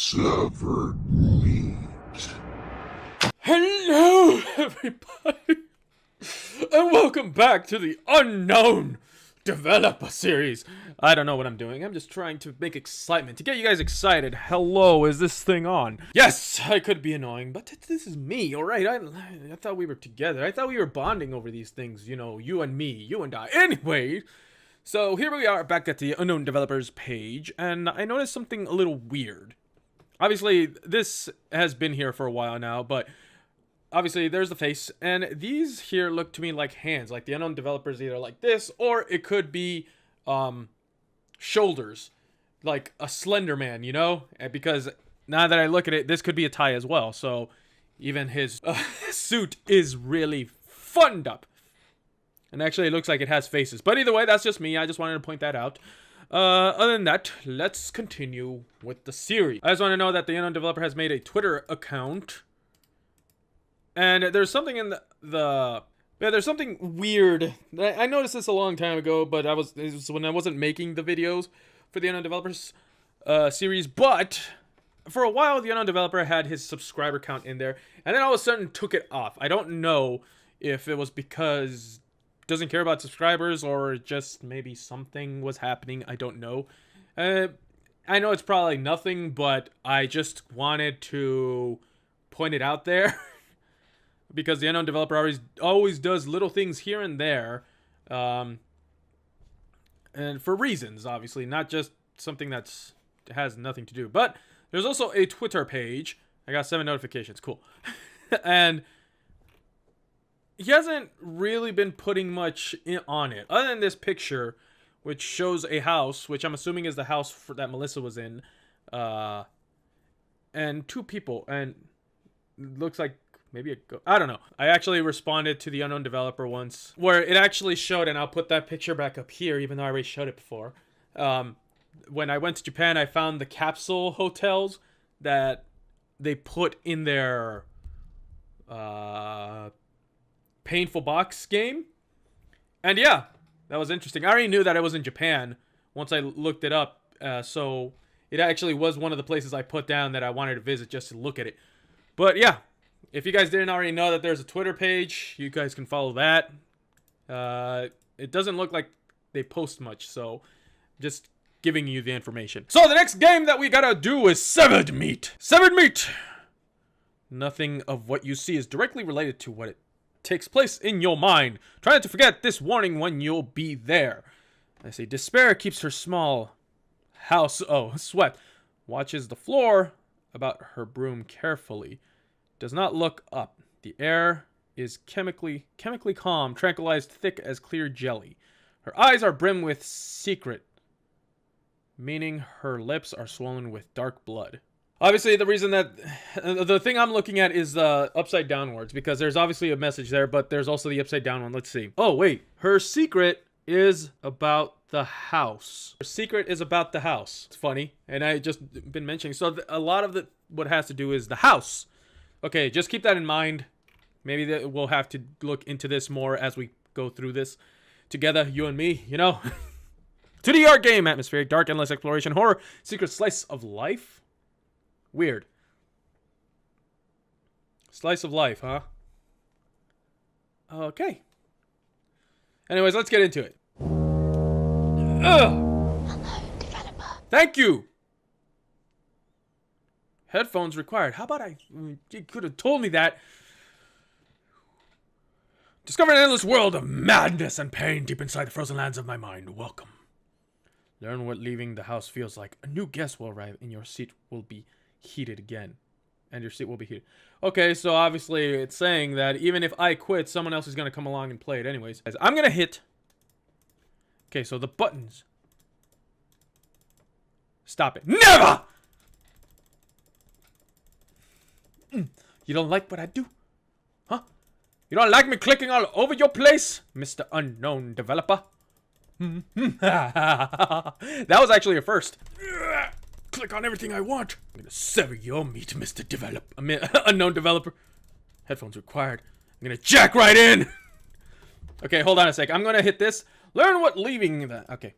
Severed meat. Hello, everybody, and welcome back to the Unknown Developer series. I don't know what I'm doing. I'm just trying to make excitement, to get you guys excited. Hello, is this thing on? Yes, I could be annoying, but this is me, alright? I thought we were together. I thought we were bonding over these things, you know, you and me, you and I. Anyway, so here we are back at the Unknown Developers page, and I noticed something a little weird. Obviously, this has been here for a while now, but obviously there's the face, and these here look to me like hands, like the Unknown Developers either like this, or it could be shoulders, like a Slender Man, you know? Because now that I look at it, this could be a tie as well, so even his suit is really funned up. And actually it looks like it has faces, but either way, that's just me. I just wanted to point that out. Other than that, let's continue with the series. I just want to know that the Unknown Developer has made a Twitter account. And there's something in there's something weird. I noticed this a long time ago, but it was when I wasn't making the videos for the Unknown Developers series. But for a while, the Unknown Developer had his subscriber count in there, and then all of a sudden took it off. I don't know if it was because doesn't care about subscribers or just maybe something was happening. I don't know. I know it's probably nothing, but I just wanted to point it out there. Because the Unknown Developer always does little things here and there, and for reasons, obviously, not just something that has nothing to do. But there's also a Twitter page. I got 7 notifications, cool. And he hasn't really been putting much on it, other than this picture, which shows a house, which I'm assuming is the house that Melissa was in, and 2 people, and looks like maybe I don't know. I actually responded to the Unknown Developer once where it actually showed, and I'll put that picture back up here, even though I already showed it before. When I went to Japan, I found the capsule hotels that they put in their Painful Box game. And yeah, that was interesting. I already knew that it was in Japan once I looked it up. So it actually was one of the places I put down that I wanted to visit just to look at it. But yeah. If you guys didn't already know that there's a Twitter page, you guys can follow that. It doesn't look like they post much, so just giving you the information. So the next game that we gotta do is Severed Meat. Severed Meat! Nothing of what you see is directly related to what it takes place in your mind. Try not to forget this warning when you'll be there. I say, despair keeps her small house, swept. Watches the floor about her broom carefully. Does not look up. The air is chemically calm, tranquilized, thick as clear jelly. Her eyes are brimmed with secret, meaning her lips are swollen with dark blood. Obviously, the reason that the thing I'm looking at is upside downwards, because there's obviously a message there, but there's also the upside down one. Let's see. Oh wait, her secret is about the house. Her secret is about the house. It's funny, and I just been mentioning. So a lot of what has to do is the house. Okay, just keep that in mind. Maybe we'll have to look into this more as we go through this together, you and me, you know? 2D art game, atmospheric, dark, endless exploration, horror, secret slice of life? Weird. Slice of life, huh? Okay. Anyways, let's get into it. Hello, developer. Thank you! Headphones required. How about you could have told me that. Discover an endless world of madness and pain deep inside the frozen lands of my mind. Welcome. Learn what leaving the house feels like. A new guest will arrive and your seat will be heated again. And your seat will be heated. Okay, so obviously it's saying that even if I quit, someone else is going to come along and play it anyways. I'm going to hit. Okay, so the buttons. Stop it. Never! You don't like what I do? Huh? You don't like me clicking all over your place, Mr. Unknown Developer? That was actually a first. Click on everything I want. I'm gonna sever your meat, Mr. Unknown Developer. Headphones required. I'm gonna jack right in. Okay, hold on a sec. I'm gonna hit this. Learn what leaving the... Okay.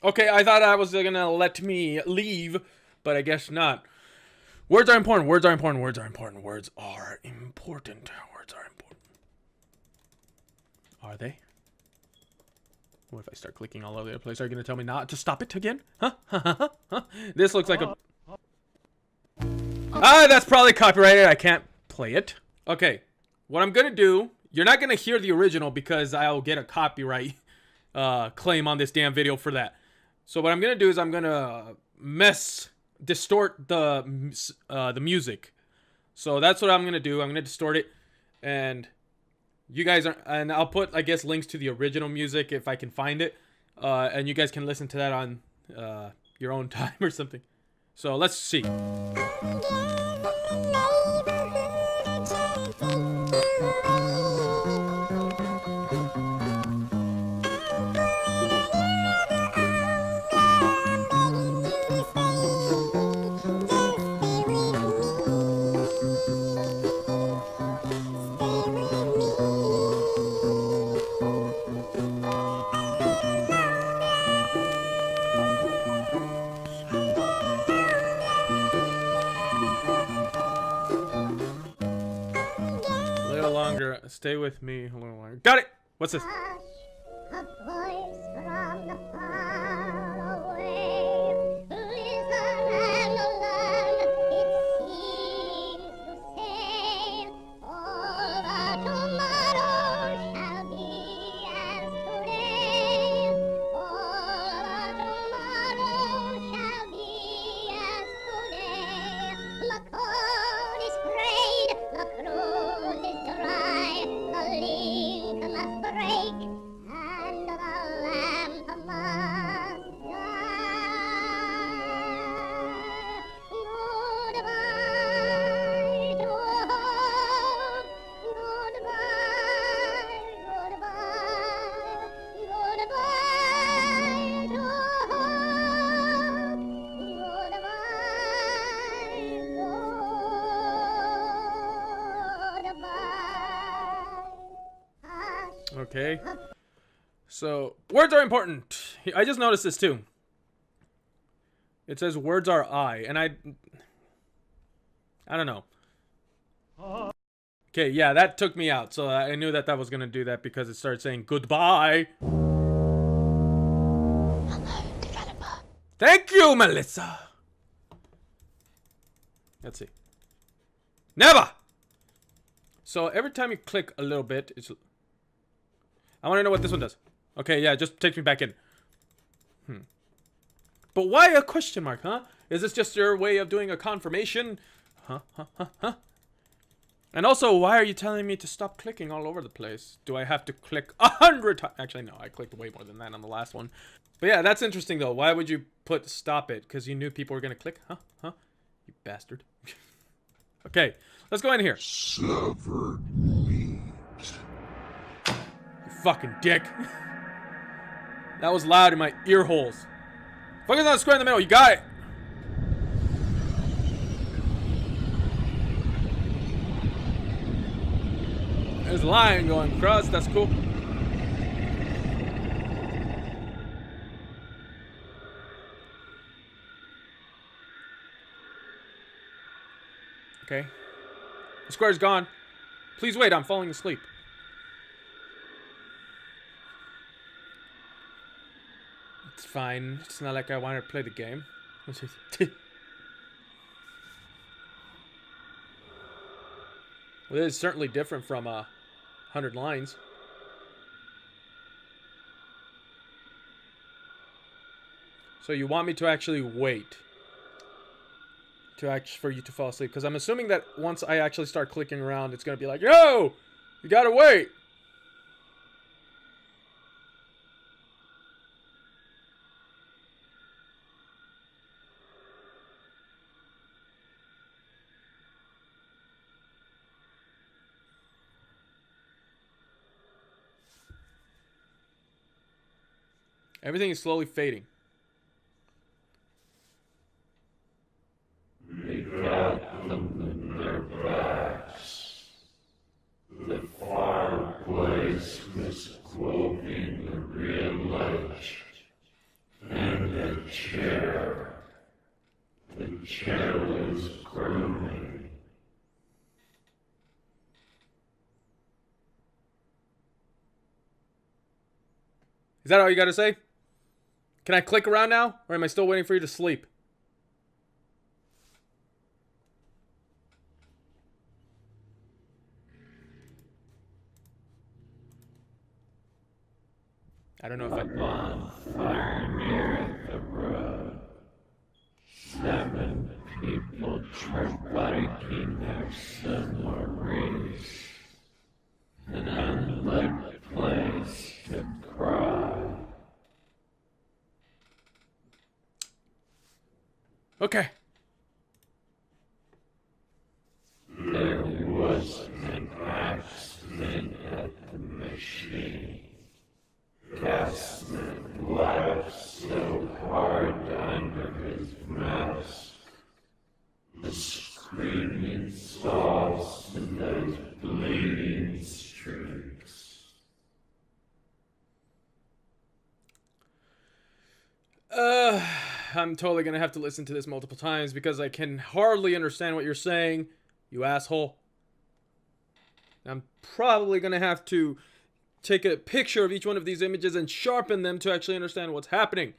Okay, I thought I was gonna let me leave, but I guess not. Words are important. Words are important. Words are important. Words are important. Words are important. Are they? What if I start clicking all over the place? Are you gonna tell me not to stop it again? Huh? Huh? This looks like a... Ah, that's probably copyrighted. I can't play it. Okay, what I'm gonna do... You're not gonna hear the original because I'll get a copyright claim on this damn video for that. So what I'm gonna do is I'm gonna distort the music. So that's what I'm gonna do. I'm gonna distort it, and you guys are, and I'll put, I guess, links to the original music if I can find it, and you guys can listen to that on your own time or something. So let's see. Longer. Stay with me a little longer. Got it. What's this? A voice from the far away. Listen and learn. It seems to say, all the tomorrow shall be as today. All the tomorrow shall be as today. The corn is sprayed, the cruise is dry, the link must break, and the lamp must die. Goodbye to hope, goodbye, goodbye, goodbye to hope, goodbye, goodbye. Okay. So, words are important. I just noticed this too. It says words are I, and I don't know. Okay, yeah, that took me out. So I knew that was going to do that because it started saying goodbye. Hello, developer. Thank you, Melissa. Let's see. Never. So every time you click a little bit, it's... I want to know what this one does. Okay, yeah, just takes me back in. But why a question mark, huh? Is this just your way of doing a confirmation? Huh? And also, why are you telling me to stop clicking all over the place? Do I have to click 100 times? Actually, no, I clicked way more than that on the last one. But yeah, that's interesting though. Why would you put stop it? Because you knew people were going to click? Huh? You bastard. Okay, let's go in here. Severed meat. You fucking dick. That was loud in my ear holes. Focus on the square in the middle. You got it. There's a line going across. That's cool. Okay. The square's gone. Please wait. I'm falling asleep. It's fine. It's not like I wanted to play the game. Well, it is certainly different from 100 lines. So you want me to actually wait for you to fall asleep? Because I'm assuming that once I actually start clicking around, it's going to be like, yo, you got to wait. Everything is slowly fading. They got them in their backs. The fireplace was cloaking the real light, and Is that all you gotta say? Can I click around now? Or am I still waiting for you to sleep? I don't know if I... Bonfire near the road. 7 people biking their summaries. An unlit place to cry. Okay. There was an accident at the machine. Casman laughed so hard under his mask. The screaming saws and those bleeding streaks. I'm totally gonna have to listen to this multiple times because I can hardly understand what you're saying, you asshole. I'm probably gonna have to take a picture of each one of these images and sharpen them to actually understand what's happening.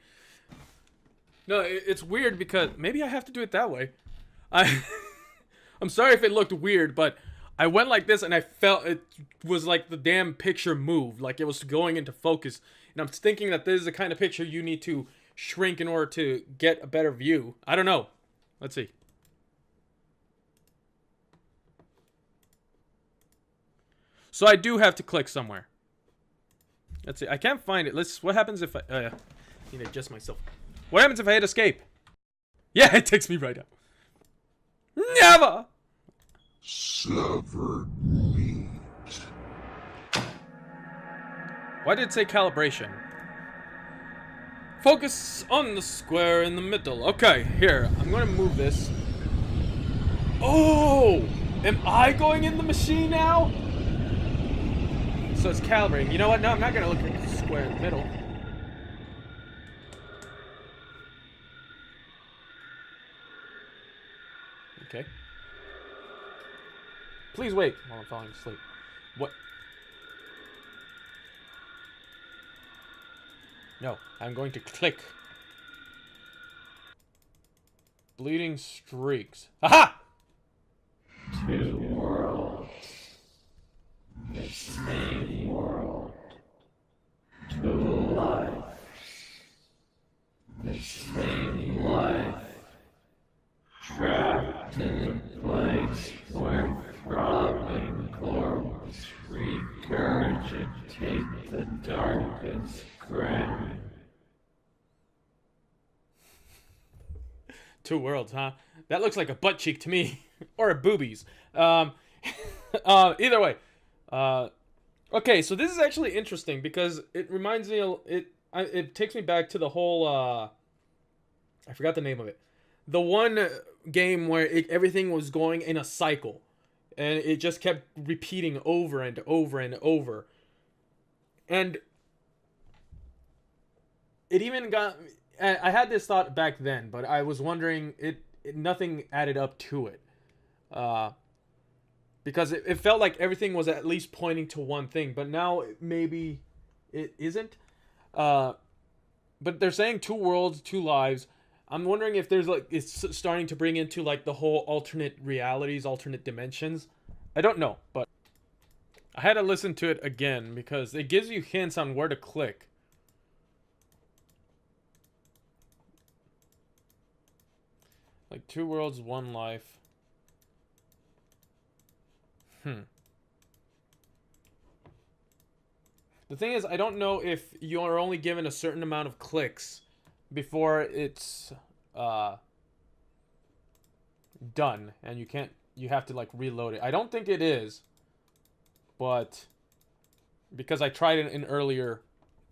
No, it's weird because maybe I have to do it that way. I'm sorry if it looked weird, but I went like this and I felt it was like the damn picture moved, like it was going into focus. And I'm thinking that this is the kind of picture you need to shrink in order to get a better view. I don't know. Let's see. So I do have to click somewhere. Let's see. I can't find it. What happens if I need to adjust myself. What happens if I hit escape? Yeah, it takes me right up. Never. Severed meat. Why did it say calibration? Focus on the square in the middle. Okay, here. I'm going to move this. Oh! Am I going in the machine now? So it's calibrating. You know what? No, I'm not going to look at the square in the middle. Okay. Please wait while I'm falling asleep. What? No, I'm going to click. Bleeding streaks. Aha! 2 worlds. The same world. 2 lives. The same life. Trapped in a place where throbbing corpses regurgitate the darkest grin. 2 worlds, huh? That looks like a butt cheek to me. Or a boobies. Either way. Okay, so this is actually interesting because it reminds me, it takes me back to the whole, I forgot the name of it. The one game where everything was going in a cycle. And it just kept repeating over and over and over. And it even got... I had this thought back then, but I was wondering, nothing added up to it. Because it felt like everything was at least pointing to one thing. But now maybe it isn't. But they're saying 2 worlds, 2 lives. I'm wondering if there's like, it's starting to bring into like the whole alternate realities, alternate dimensions. I don't know, but I had to listen to it again because it gives you hints on where to click. Like 2 worlds, 1 life. The thing is, I don't know if you are only given a certain amount of clicks before it's done, and you have to like reload it. I don't think it is, but because I tried it in earlier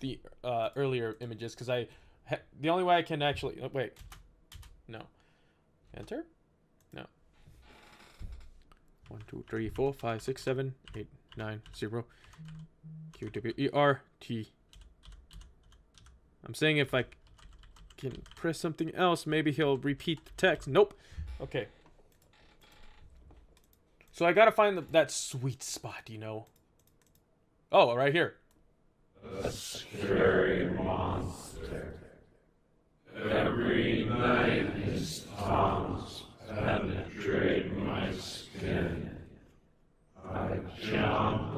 images, because the only way I can actually wait, no, enter, no, 1 2 3 4 5 6 7 8 9 0 Q W E R T. I'm saying if I can press something else, maybe he'll repeat the text. Nope. Okay. So I gotta find that sweet spot, you know. Oh, right here. a scary monster. Every night his tongues penetrate my skin. I jump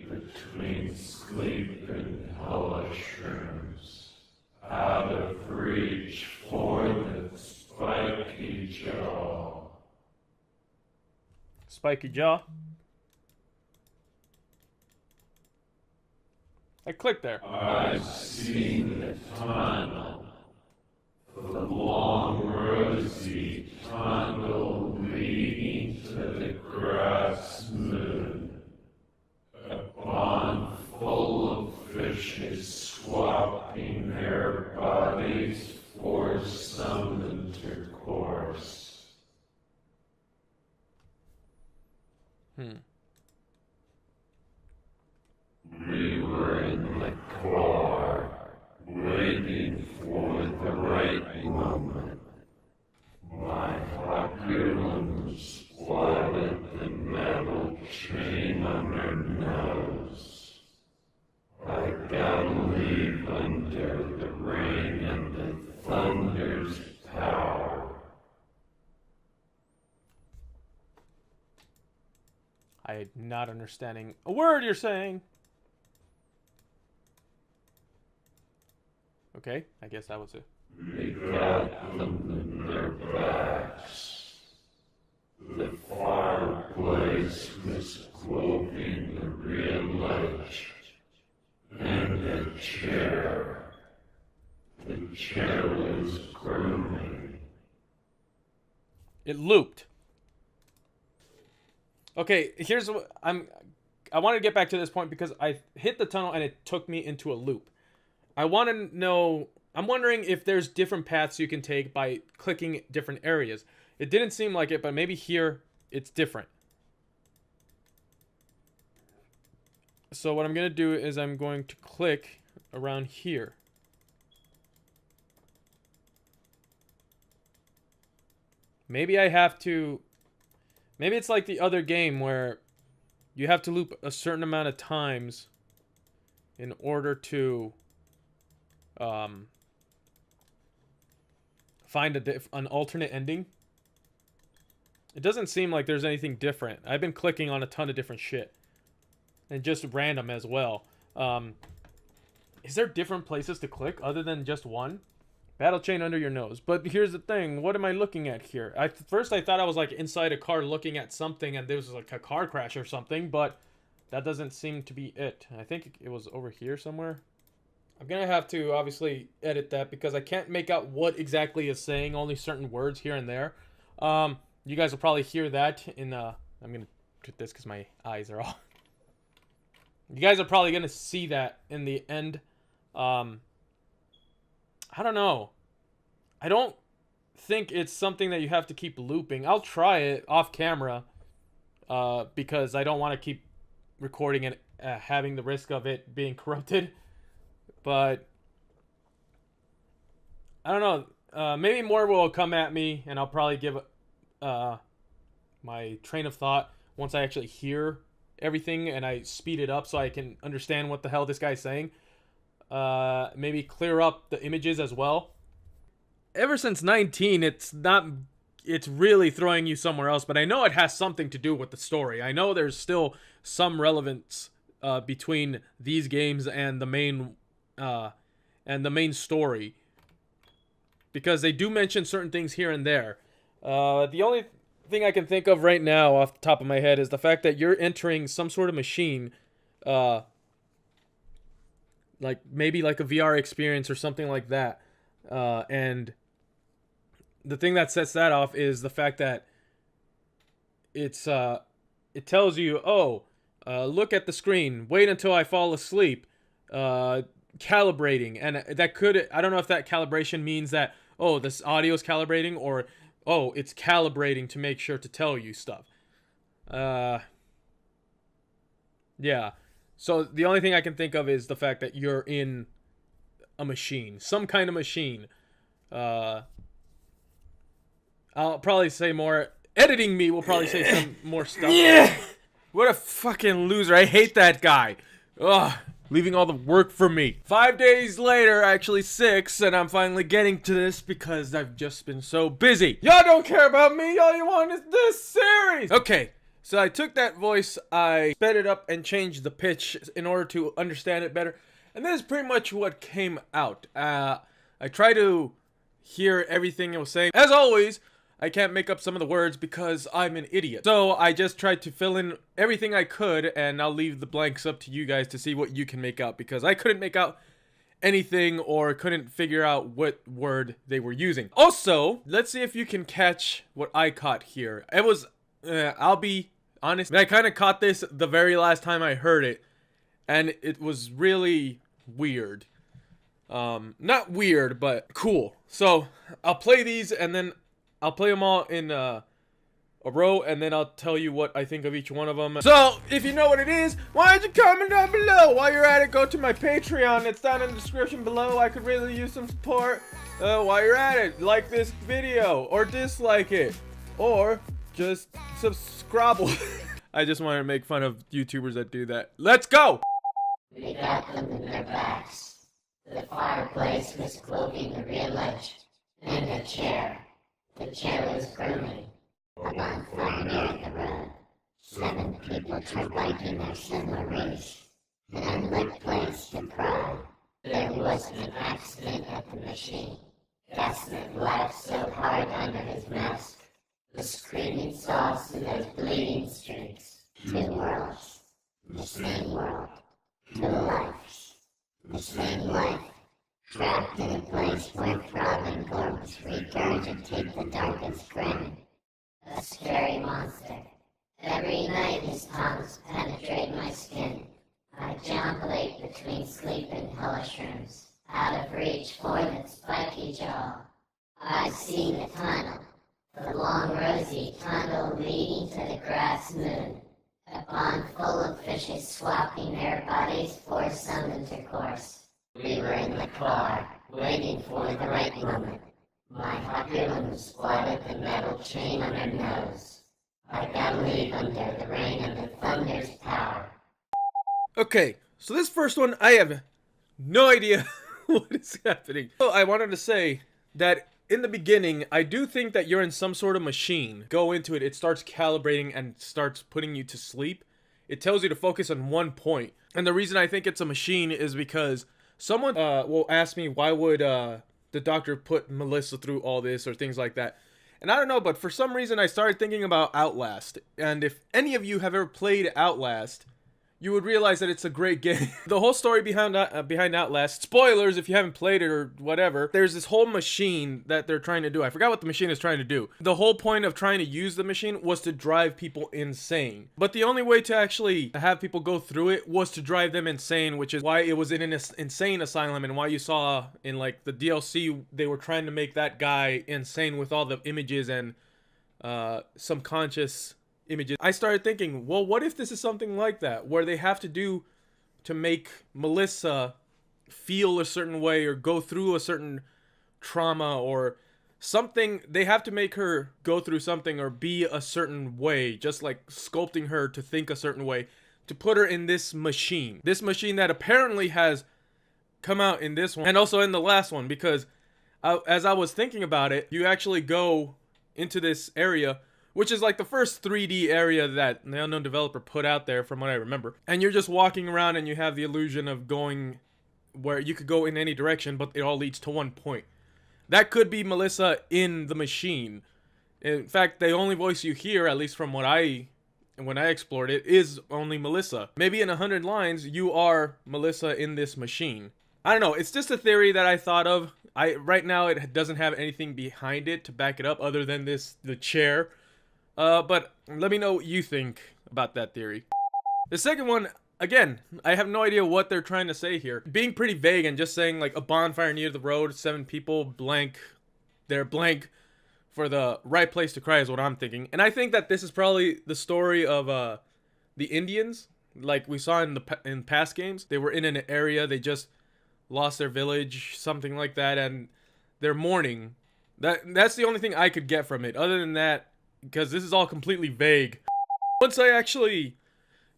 between sleep and hellish rooms, out of reach for the spiky jaw. Spiky jaw. I clicked there. I've seen the tunnel, the long rosy tunnel leading to the grass moon. A pond full of fishes swapping their bodies for some intercourse. We were in the car, waiting for the right moment. My harpoons flooded the metal chain on her nose. I gotta leave under the rain and the thunder's power. I'm not understanding a word you're saying. Okay, I guess that was it. They got them in their backs. The fireplace was cloaking the real ledge. And the chair. The chair was grooming. It looped. Okay, here's what I want to get back to this point because I hit the tunnel and it took me into a loop. I want to know, I'm wondering if there's different paths you can take by clicking different areas. It didn't seem like it, but maybe here it's different. So what I'm going to do is I'm going to click around here. Maybe I have to, maybe it's like the other game where you have to loop a certain amount of times in order to find an alternate ending. It doesn't seem like there's anything different. I've been clicking on a ton of different shit. And just random as well. Is there different places to click other than just one? Battle chain under your nose. But here's the thing. What am I looking at here? First I thought I was like inside a car looking at something and there was like a car crash or something. But that doesn't seem to be it. I think it was over here somewhere. I'm going to have to obviously edit that because I can't make out what exactly is saying. Only certain words here and there. You guys will probably hear that in... I'm going to put this because my eyes are all... You guys are probably going to see that in the end. I don't know. I don't think it's something that you have to keep looping. I'll try it off camera because I don't want to keep recording and having the risk of it being corrupted. But I don't know. Maybe more will come at me, and I'll probably give my train of thought once I actually hear everything and I speed it up so I can understand what the hell this guy's saying. Maybe clear up the images as well. Ever since 19, it's really throwing you somewhere else, but I know it has something to do with the story. I know there's still some relevance between these games and the main story, because they do mention certain things here and there. The only thing I can think of right now off the top of my head is the fact that you're entering some sort of machine, like maybe like a VR experience or something like that. And the thing that sets that off is the fact that it tells you, look at the screen, wait until I fall asleep, calibrating. And that could, I don't know if that calibration means that, this audio is calibrating, or it's calibrating to make sure to tell you stuff. Yeah. So the only thing I can think of is the fact that you're in a machine, some kind of machine. I'll probably say more. Editing me will probably say some more stuff. Yeah. What a fucking loser. I hate that guy. Ugh. leaving all the work for me. 5 days later, actually 6, and I'm finally getting to this because I've just been so busy. Y'all don't care about me, all you want is this series! Okay, so I took that voice, I sped it up and changed the pitch in order to understand it better, and this is pretty much what came out. I try to hear everything it was saying. As always, I can't make up some of the words because I'm an idiot. So I just tried to fill in everything I could, and I'll leave the blanks up to you guys to see what you can make out, because I couldn't make out anything or couldn't figure out what word they were using. Also, let's see if you can catch what I caught here. It was, I'll be honest, I kind of caught this the very last time I heard it, and it was really weird. Not weird, but cool. So I'll play these, and then I'll play them all in a row, and then I'll tell you what I think of each one of them. So, if you know what it is, why don't you comment down below? While you're at it, go to my Patreon. It's down in the description below. I could really use some support. While you're at it, like this video, or dislike it, or just subscribe. I just wanted to make fun of YouTubers that do that. Let's go! They got them in their backs. The fireplace was cloaking the rear ledge, and a chair. The chair was grooming. A bonfire near the road. 7 people took part in their similar race. An unlit place to cry. There was an accident at the machine. Gasnet laughed so hard under his mask. The screaming sauce and those bleeding streaks. 2 worlds. The same world. 2 lives. The same life. Trapped in a place where throbbing globes regurgitate the darkest grin. A scary monster. Every night his tongues penetrate my skin. I jamulate between sleep and hellish rooms, out of reach for that spiky jaw. I see the tunnel, the long rosy tunnel leading to the grass moon. A pond full of fishes swapping their bodies for some intercourse. We were in the car, waiting for the right moment. My Hakulim spotted the metal chain on her nose. I gotta leave under the rain of the thunder's power. Okay, so this first one, I have no idea what is happening. So I wanted to say that in the beginning, I do think that you're in some sort of machine. Go into it, it starts calibrating and starts putting you to sleep. It tells you to focus on one point. And the reason I think it's a machine is because someone will ask me, why would the doctor put Melissa through all this or things like that? And I don't know, but for some reason I started thinking about Outlast. And if any of you have ever played Outlast, you would realize that it's a great game. The whole story behind Outlast, spoilers if you haven't played it or whatever, there's this whole machine that they're trying to do. I forgot what the machine is trying to do. The whole point of trying to use the machine was to drive people insane. But the only way to actually have people go through it was to drive them insane, which is why it was in an insane asylum, and why you saw in like the DLC they were trying to make that guy insane with all the images and subconscious images. I started thinking, well, what if this is something like that, where they have to do to make Melissa feel a certain way or go through a certain trauma or something. They have to make her go through something or be a certain way, just like sculpting her to think a certain way, to put her in this machine that apparently has come out in this one and also in the last one, because as I was thinking about it, you actually go into this area, which is like the first 3D area that the unknown developer put out there from what I remember. And you're just walking around and you have the illusion of going where you could go in any direction, but it all leads to one point. That could be Melissa in the machine. In fact, the only voice you hear, at least from when I explored it, is only Melissa. Maybe in 100 lines, you are Melissa in this machine. I don't know, it's just a theory that I thought of. Right now, it doesn't have anything behind it to back it up other than the chair. But let me know what you think about that theory. The second one, again, I have no idea what they're trying to say here. Being pretty vague and just saying like a bonfire near the road, 7 people, blank, they're blank for the right place to cry is what I'm thinking. And I think that this is probably the story of the Indians, like we saw in past games. They were in an area, they just lost their village, something like that, and they're mourning. That's the only thing I could get from it. Other than that, because this is all completely vague. Once I actually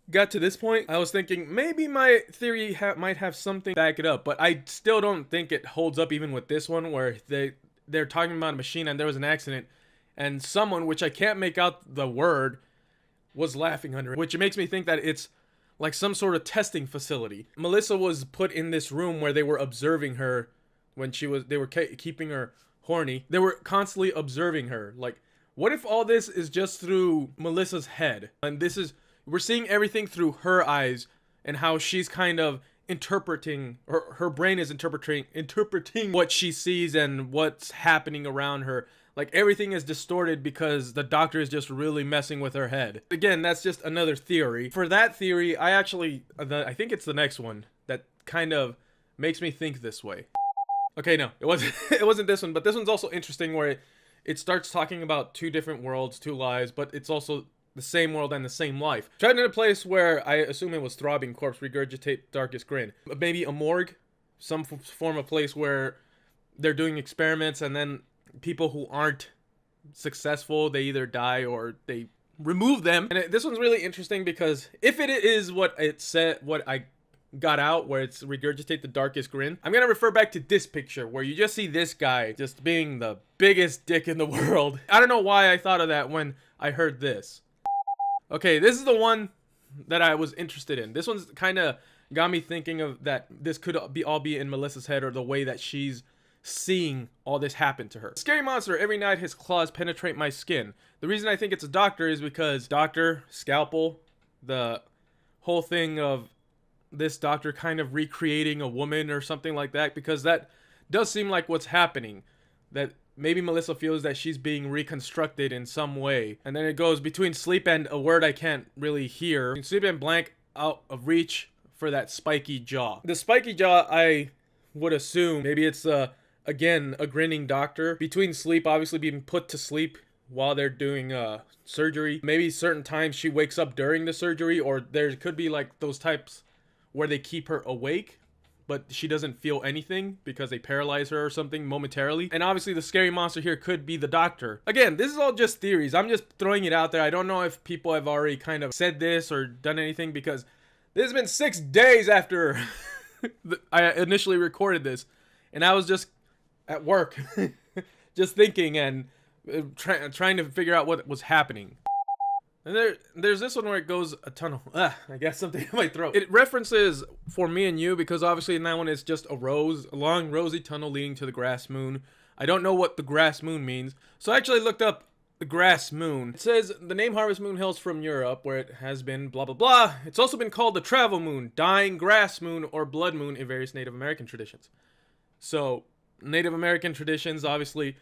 got to this point, I was thinking maybe my theory might have something to back it up, but I still don't think it holds up even with this one, where they're talking about a machine and there was an accident, and someone, which I can't make out the word, was laughing under it, which makes me think that it's like some sort of testing facility. Melissa was put in this room where they were observing her when they were keeping her horny. They were constantly observing her. Like, what if all this is just through Melissa's head? And we're seeing everything through her eyes and how she's kind of interpreting, or her brain is interpreting what she sees and what's happening around her. Like, everything is distorted because the doctor is just really messing with her head. Again, that's just another theory. For that theory, I think it's the next one that kind of makes me think this way. Okay, no, it wasn't this one, but this one's also interesting, where it starts talking about two different worlds, two lives, but it's also the same world and the same life. Tried in a place where I assume it was throbbing corpse, regurgitate darkest grin. Maybe a morgue, some form of place where they're doing experiments, and then people who aren't successful, they either die or they remove them. And this one's really interesting because if it is what it said, what I got out, where it's regurgitate the darkest grin, I'm gonna refer back to this picture where you just see this guy just being the biggest dick in the world. I don't know why I thought of that when I heard this. Okay, this is the one that I was interested in. This one's kind of got me thinking of that this could all be in Melissa's head, or the way that she's seeing all this happen to her. Scary monster, every night his claws penetrate my skin. The reason I think it's a doctor is because doctor, scalpel, the whole thing of this doctor kind of recreating a woman or something like that, because that does seem like what's happening. That maybe Melissa feels that she's being reconstructed in some way. And then it goes between sleep and a word I can't really hear. Between sleep and blank, out of reach for that spiky jaw. The spiky jaw, I would assume maybe it's again, a grinning doctor. Between sleep, obviously being put to sleep while they're doing surgery. Maybe certain times she wakes up during the surgery, or there could be like those types where they keep her awake, but she doesn't feel anything because they paralyze her or something momentarily. And obviously the scary monster here could be the doctor. Again, this is all just theories. I'm just throwing it out there. I don't know if people have already kind of said this or done anything, because this has been 6 days after I initially recorded this, and I was just at work just thinking and trying to figure out what was happening. And there's this one where it goes a tunnel. I got something in my throat. It references For Me and You, because obviously in that one it's just a long rosy tunnel leading to the grass moon. I don't know what the grass moon means, so I actually looked up the grass moon. It says the name Harvest Moon hails from Europe, where it has been blah blah blah. It's also been called the travel moon, dying grass moon, or blood moon in various Native American traditions. So Native American traditions, obviously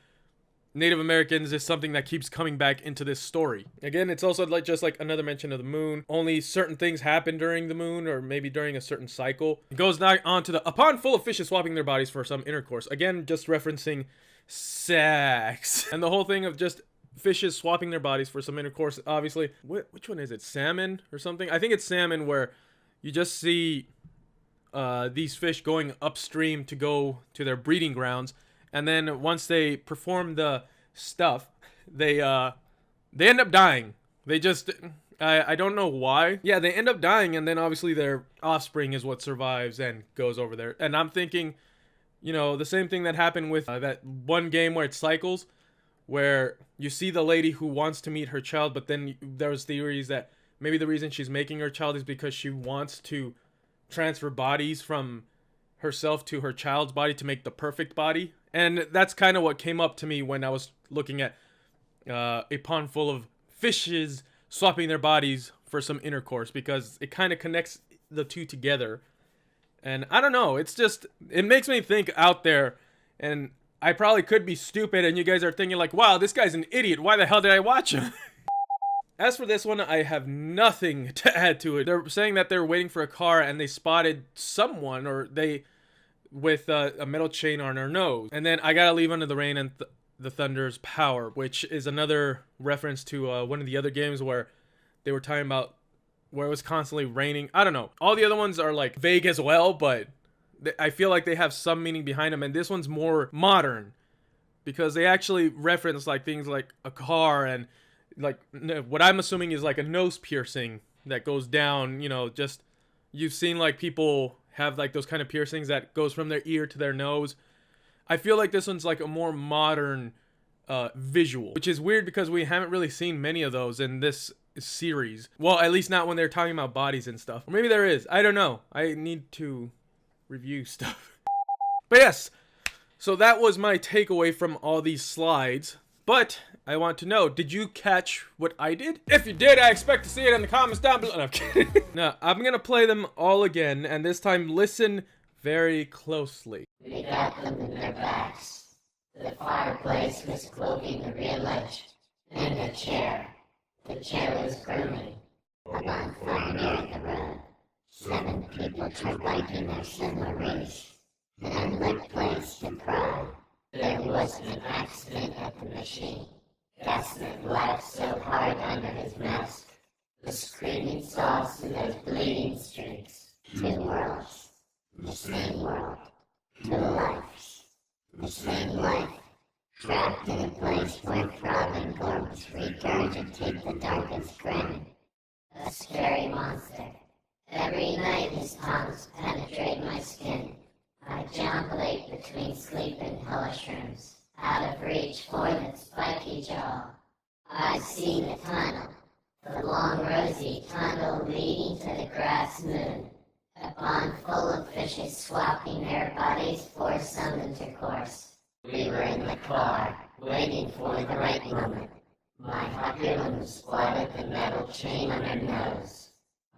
Native Americans is something that keeps coming back into this story. Again, it's also just like another mention of the moon. Only certain things happen during the moon, or maybe during a certain cycle. It goes now on to a pond full of fishes swapping their bodies for some intercourse. Again, just referencing sex. And the whole thing of just fishes swapping their bodies for some intercourse. Obviously, which one is it? Salmon or something? I think it's salmon, where you just see these fish going upstream to go to their breeding grounds, and then once they perform the stuff, they end up dying. They just I don't know why. Yeah, they end up dying, and then obviously their offspring is what survives and goes over there. And I'm thinking, the same thing that happened with that one game where it cycles, where you see the lady who wants to meet her child, but then there's theories that maybe the reason she's making her child is because she wants to transfer bodies from herself to her child's body to make the perfect body. And that's kind of what came up to me when I was looking at a pond full of fishes swapping their bodies for some intercourse, because it kind of connects the two together. And I don't know, it makes me think out there, and I probably could be stupid, and you guys are thinking like, wow, this guy's an idiot, why the hell did I watch him? As for this one, I have nothing to add to it. They're saying that they're waiting for a car and they spotted someone, or with a metal chain on her nose. And then I Gotta Leave Under the Rain and the Thunder's Power, which is another reference to one of the other games where they were talking about where it was constantly raining. I don't know. All the other ones are like vague as well, but I feel like they have some meaning behind them. And this one's more modern because they actually reference like things like a car and like what I'm assuming is like a nose piercing that goes down, you know, just you've seen like people have like those kind of piercings that goes from their ear to their nose. I feel like this one's like a more modern visual, which is weird because we haven't really seen many of those in this series. Well, at least not when they're talking about bodies and stuff. Or maybe there is. I don't know. I need to review stuff. But yes, so that was my takeaway from all these slides. But I want to know, did you catch what I did? If you did, I expect to see it in the comments down below. No, I'm kidding. No, I'm gonna play them all again, and this time listen very closely. They got them in their backs. The fireplace was cloaking the rear ledge, and a chair. The chair was grooming. Upon finding out the road, 7 people took liking their similar race, and lit place to cry. There was an accident at the machine. Gasnet laughed so hard under his mask. The screaming sauce and those bleeding streaks. 2 worlds, the same world, 2 lives, the same life, trapped in a place where crawling ghosts regurgitate the darkest grin. A scary monster. Every night his tongues penetrate my skin. I jamulate between sleep and hellish rooms, out of reach for that spiky jaw. I see the tunnel, the long rosy tunnel leading to the grass moon. A pond full of fishes swapping their bodies for some intercourse. We were in the car, waiting for the right moment. My hopulum spotted the metal chain on her nose.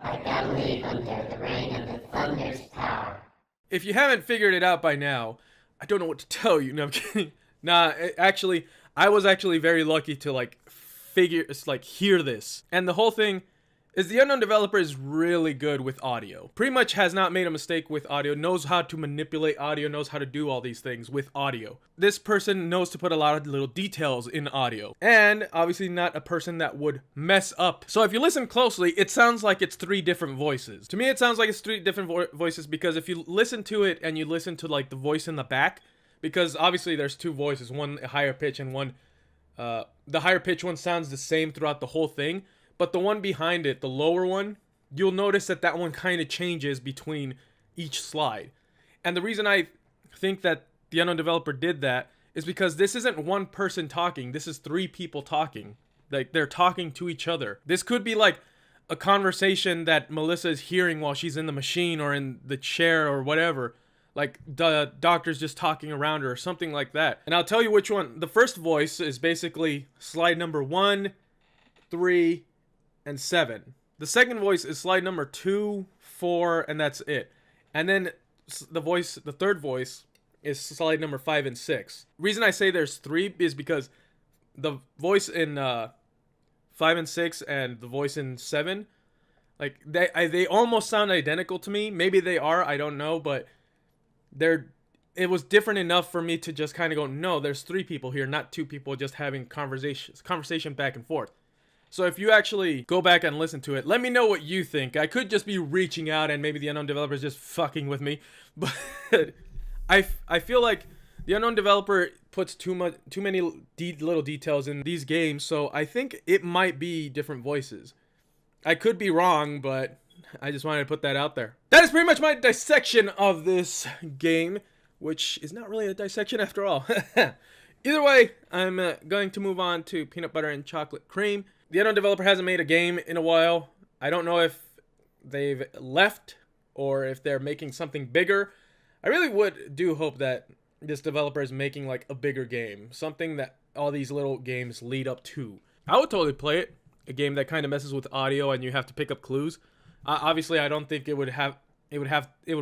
I gotta leave under the rain and the thunder's power. If you haven't figured it out by now, I don't know what to tell you. No, I'm kidding. Nah, actually, I was actually very lucky to hear this. And the whole thing is the unknown developer is really good with audio. Pretty much has not made a mistake with audio, knows how to manipulate audio, knows how to do all these things with audio. This person knows to put a lot of little details in audio. And obviously not a person that would mess up. So if you listen closely, it sounds like it's 3 different voices. To me, it sounds like it's 3 different voices because if you listen to it and you listen to like the voice in the back, because obviously there's 2 voices, one higher pitch and one, the higher pitch one sounds the same throughout the whole thing. But the one behind it, the lower one, you'll notice that that one kind of changes between each slide. And the reason I think that the unknown developer did that is because this isn't one person talking. This is 3 people talking. Like, they're talking to each other. This could be like a conversation that Melissa is hearing while she's in the machine or in the chair or whatever. Like, the doctor's just talking around her or something like that. And I'll tell you which one. The first voice is basically slide number 1, 3, and 7. The second voice is slide number 2, 4, and that's it. And then the third voice is slide number 5 and 6. Reason I say there's 3 is because the voice in 5 and 6 and the voice in 7, like they almost sound identical to me. Maybe they are, I don't know, but it was different enough for me to just kind of go, no, there's 3 people here, not 2 people just having conversation back and forth. So if you actually go back and listen to it, let me know what you think. I could just be reaching out and maybe the unknown developer is just fucking with me. But I feel like the unknown developer puts too many little details in these games. So I think it might be different voices. I could be wrong, but I just wanted to put that out there. That is pretty much my dissection of this game, which is not really a dissection after all. Either way, I'm going to move on to peanut butter and chocolate cream. The unknown developer hasn't made a game in a while. I don't know if they've left or if they're making something bigger. I really do hope that this developer is making like a bigger game. Something that all these little games lead up to. I would totally play it. A game that kind of messes with audio and you have to pick up clues. Obviously, I don't think it would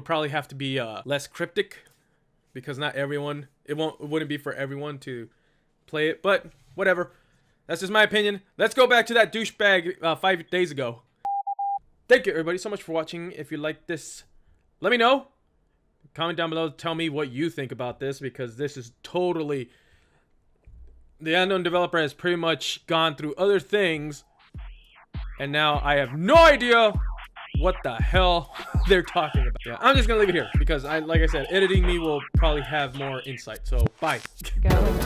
probably have to be less cryptic. Because not everyone, it wouldn't be for everyone to play it. But whatever. That's just my opinion. Let's go back to that douchebag 5 days ago. Thank you everybody so much for watching. If you like this, let me know. Comment down below, tell me what you think about this, because this is totally... The unknown developer has pretty much gone through other things, and now I have no idea what the hell they're talking about. Yeah, I'm just gonna leave it here, because like I said, editing me will probably have more insight. So, bye. Go.